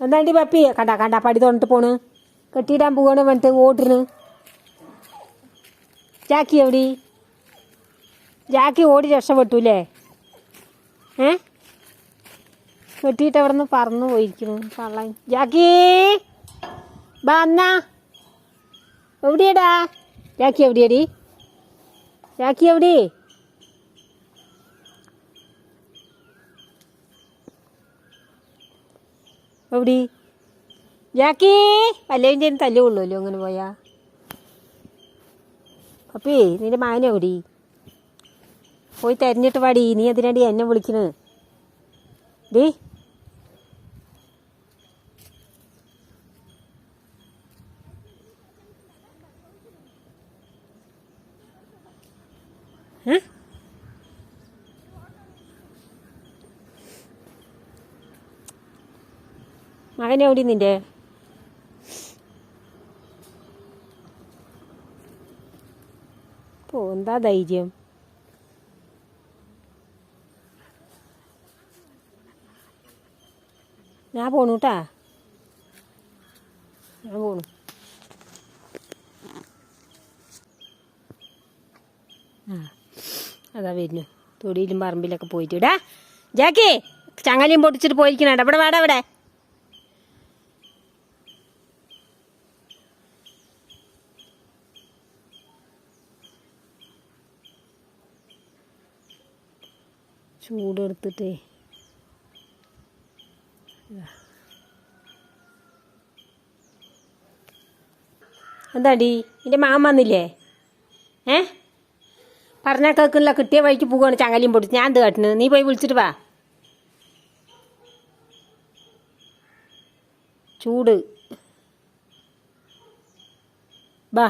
എന്താണ്ടി puppy കണ്ട പടി തൊണ്ടിട്ട് പോണ് കെട്ടിയിടാൻ പോവാണ് പറഞ്ഞിട്ട് ഓട്ടിന്. ജാക്കി എവിടെ? ജാക്കി ഓടി രക്ഷപ്പെട്ടൂല്ലേ? കെട്ടിയിട്ട് അവിടെ നിന്ന് പറന്നു പോയിരിക്കുന്നു കള്ളൻ. ജാക്കി ബാ എന്നാ എവിടെയാടാ? ജാക്കി എവിടെയാടി? ജാക്കി എവിടെ? എവിടെ ജാക്കി? വല്ലതിൻ്റെ തല്ലുകൊള്ളുമല്ലോ അങ്ങനെ പോയാ. പപ്പി നിന്റെ മകൻ എവിടെ? പോയി തെരഞ്ഞിട്ട് പാടി. നീ അതിനടി എന്നെ വിളിക്കണ് ഡീ? മകൻ എവിടെ നിന്റെ? ഇപ്പോൾ എന്താ ധൈര്യം? ഞാൻ പോണു കേട്ടാ, ഞാൻ പോണു. അതാ വരുന്നു. തൊടിയിലും പറമ്പിലൊക്കെ പോയിട്ട് ഇടാ. ജാക്കി ചങ്ങലയും പൊട്ടിച്ചിട്ട് പോയിരിക്കണ ഇവിടെ വേടാ. ഇവിടെ ചൂടെടുത്തിട്ടേ എന്താടി നിന്റെ മാമൻ വന്നില്ലേ? പറഞ്ഞാൽ കേൾക്കുന്നില്ല. കിട്ടിയ വഴിക്ക് പോവുകയാണ് ചങ്ങലയും പൊട്ടിച്ച്. ഞാൻ എന്ത് കാട്ടിന്? നീ പോയി വിളിച്ചിട്ട് വാ. ചൂട് ബാ.